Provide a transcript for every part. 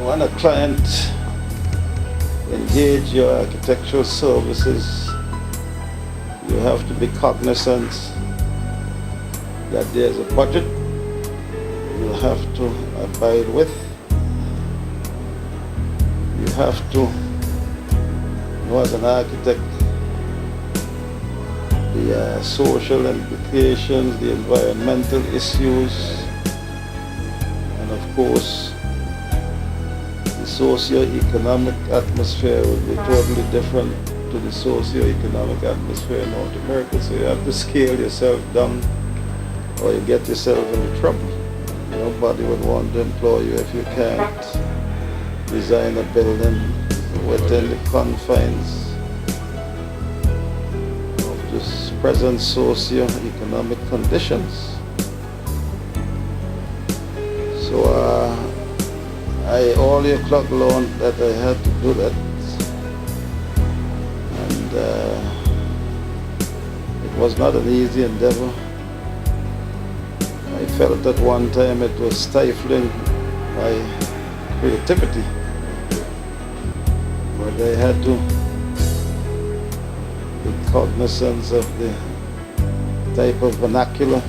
when a client engage your architectural services, you have to be cognizant that there's a budget you have to abide with. You have to know as an architect the social implications, the environmental issues, and of course the socio-economic atmosphere will be totally different to the socio-economic atmosphere in North America. So you have to scale yourself down or you get yourself into trouble. Nobody would want to employ you if you can't design a building within the confines of the present socio-economic conditions. So I all your clock learned that I had to do that, and it was not an easy endeavor. I felt at one time it was stifling my creativity, but I had to be cognizant of the type of vernacular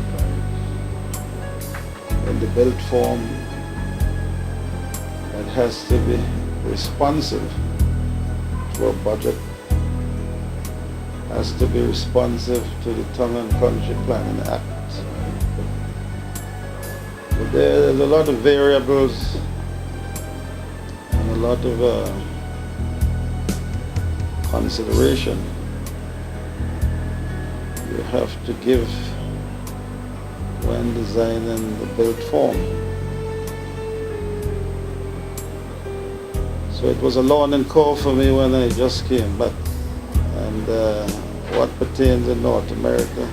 in the built form that has to be responsive to a budget, has to be responsive to the Tongue and Country Planning Act. But there's a lot of variables and a lot of consideration you have to give when designing the built form. So it was a learning curve for me when I just came back, and what pertains in North America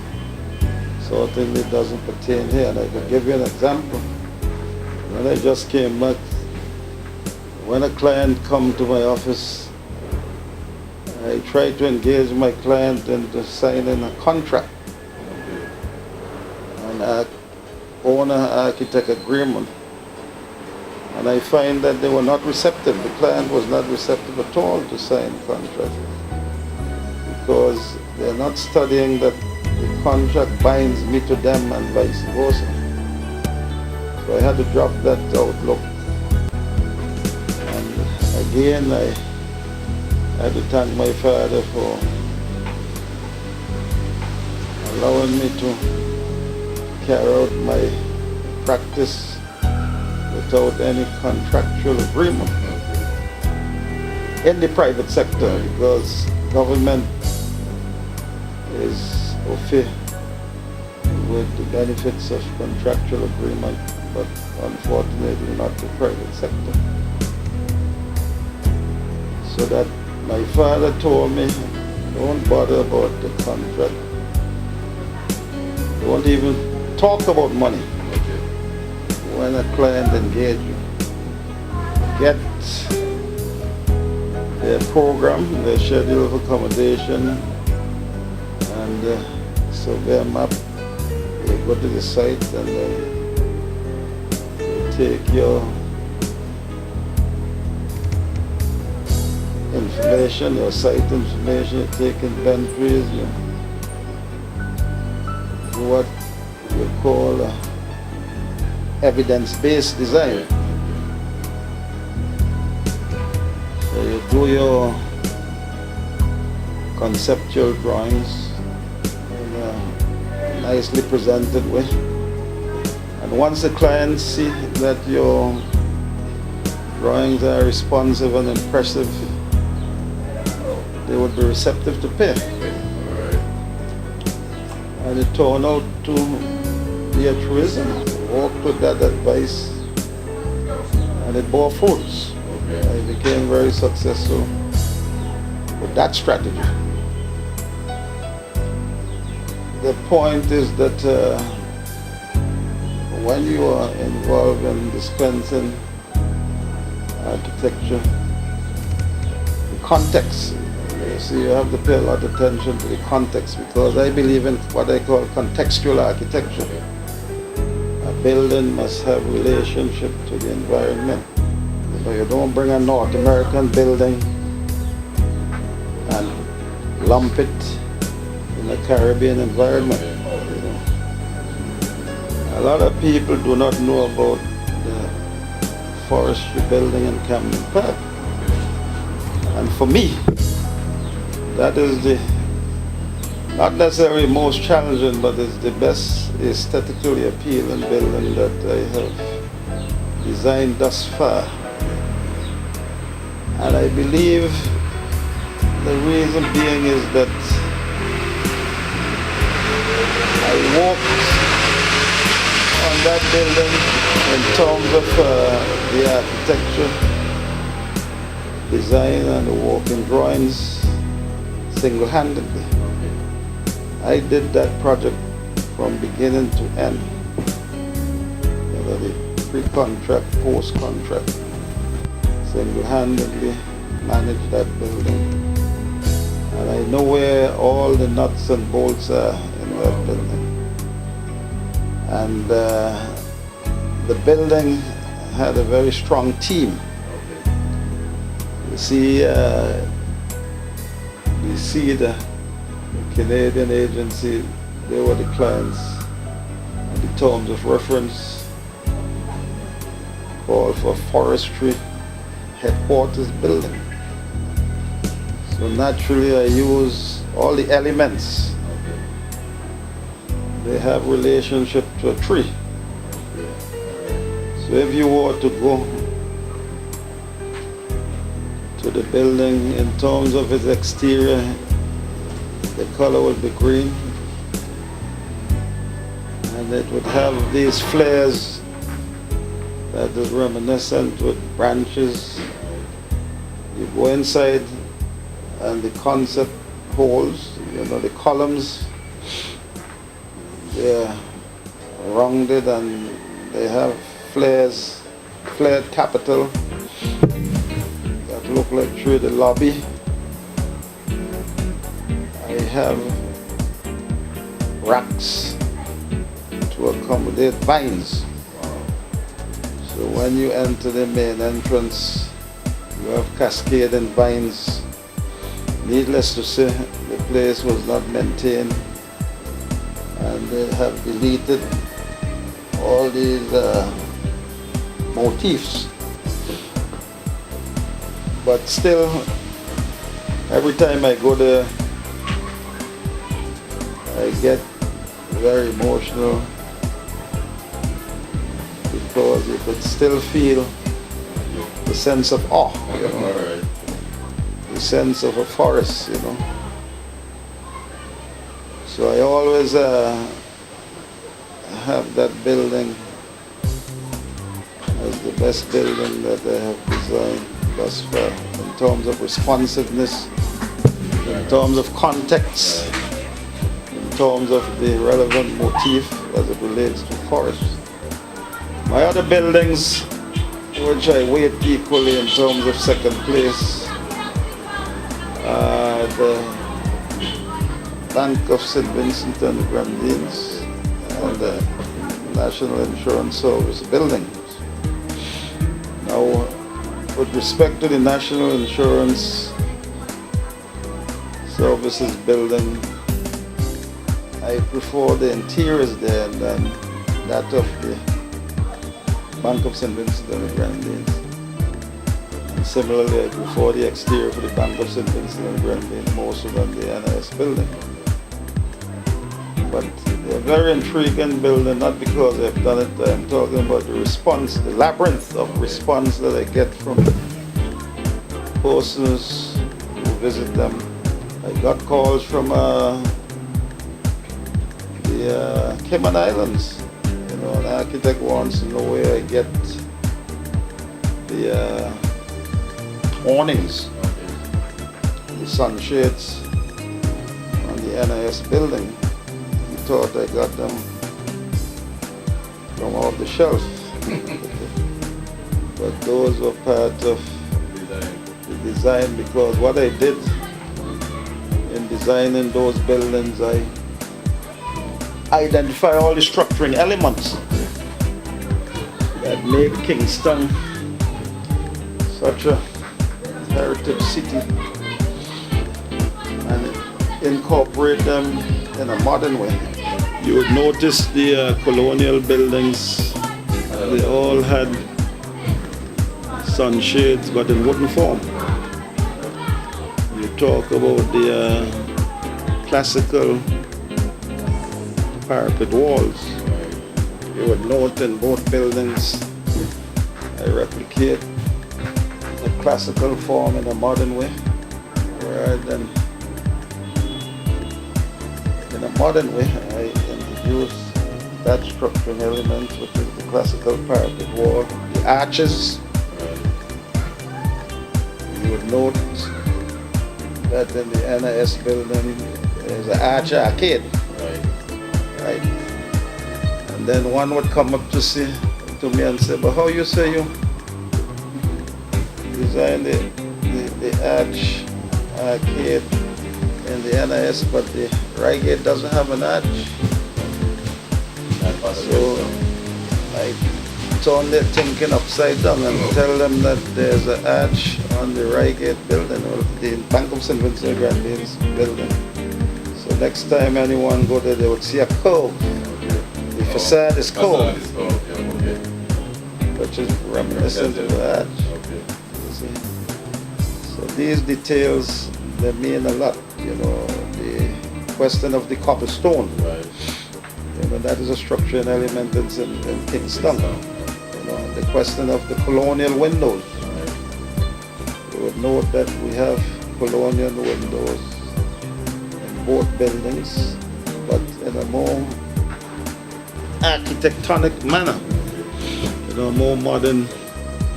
certainly doesn't pertain here. And I could give you an example. When I just came back, when a client comes to my office, I try to engage my client into signing a contract, an owner-architect agreement. And I find that they were not receptive. The client was not receptive at all to sign the contract, because they're not studying that the contract binds me to them and vice versa. So I had to drop that outlook. And again, I had to thank my father for allowing me to carry out my practice without any contractual agreement in the private sector, because government is okay with the benefits of contractual agreement, but unfortunately not the private sector. So that my father told me, don't bother about the contract, don't even talk about money when a client engages you. Get their program, their schedule of accommodation, and survey map. You go to the site and then you take your information, your site information, you take inventories, you do what you call evidence-based design. So you do your conceptual drawings in a nicely presented way. And once the clients see that your drawings are responsive and impressive, they would be receptive to pay. And it turned out to be a truism. I worked with that advice and it bore fruits. I became very successful with that strategy. The point is that when you are involved in dispensing architecture, the context, so you have to pay a lot of attention to the context, because I believe in what I call contextual architecture. A building must have relationship to the environment. The But you don't bring a North American building and lump it in a Caribbean environment. You know. A lot of people do not know about the forestry building in Camden Park. And for me, that is the not necessarily most challenging, but it's the best aesthetically appealing building that I have designed thus far. And I believe the reason being is that I walked on that building in terms of the architecture, design, and the working drawings single-handedly. I did that project from beginning to end. You know, the pre-contract, post-contract, single-handedly managed that building. And I know where all the nuts and bolts are in that building. And the building had a very strong team. You see, the Canadian agency, they were the clients. And the terms of reference called for forestry headquarters building. So naturally I use all the elements. They have relationship to a tree. So if you were to go to the building in terms of its exterior, the color would be green, and it would have these flares that is reminiscent with branches. You go inside and the concept holds, you know, the columns, they're rounded and they have flares, flared capital that look like through the lobby. I have racks to accommodate vines. So when you enter the main entrance, you have cascading vines. Needless to say, the place was not maintained, and they have deleted all these motifs. But still, every time I go there, I get very emotional because you could still feel the sense of awe, you know, the sense of a forest, you know. So I always have that building as the best building that I have designed thus far in terms of responsiveness, in terms of context, in terms of the relevant motif as it relates to forest. My other buildings, which I weight equally in terms of second place, the Bank of St. Vincent and the Grenadines and the National Insurance Service buildings. Now, with respect to the National Insurance Services building, I prefer the interiors there than that of the Bank of St. Vincent and the Grenadines. And similarly, I prefer the exterior for the Bank of St. Vincent and the Grenadines more so than the NIS building. But they're very intriguing building, not because I've done it. I'm talking about the response, the labyrinth of response that I get from persons who visit them. I got calls from the Cayman Islands. You know, an architect wants to know where I get the awnings, the sunshades on the NIS building. He thought I got them from off the shelf. But those were part of the design, because what I did in designing those buildings, I identify all the structuring elements that make Kingston such a heritage city and incorporate them in a modern way. You would notice the colonial buildings, they all had sunshades but in wooden form. You talk about the classical parapet walls. You would note in both buildings I replicate the classical form in a modern way, rather than in a modern way I introduce that structural element, which is the classical parapet wall, the arches. You would note that in the NIS building there's an arch arcade. Right. And then one would come up to me and say, but how you say you design the arch arcade in the NIS, but the Reigate doesn't have an arch? So I turn their thinking upside down and tell them that there's an arch on the Reigate building, or the Bank of St. Vincent Grenadines building. So next time anyone go there, they would see a curve. The facade is curved, which is reminiscent of the arch. See? So these details, they mean a lot. You know, the question of the cobblestone. You know, that is a structural element in Kingston. You know, the question of the colonial windows. You would note that we have colonial windows in both buildings, but in a more architectonic manner. You know, more modern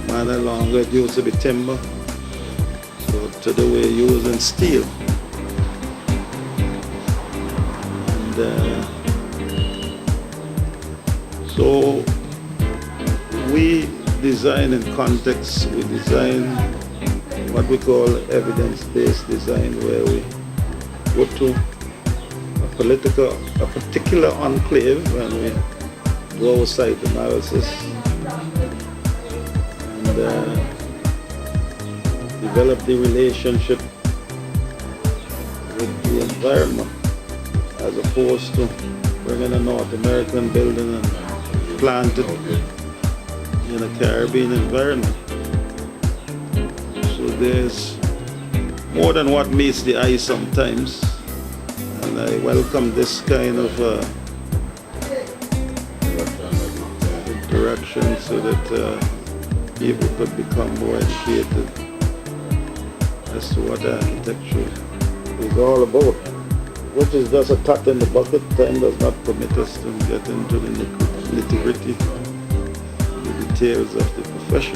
manner. Longer it used to be timber, so today we're using steel. And so we design in context. We design what we call evidence-based design, where we go to a particular enclave and we do our site analysis and develop the relationship with the environment, as opposed to bringing a North American building and plant it in a Caribbean environment. So there's more than what meets the eye sometimes, and I welcome this kind of interaction so that people could become more educated as to what architecture is all about, which is just a tap in the bucket. Time does not permit us to get into the nitty-gritty, the details of the profession.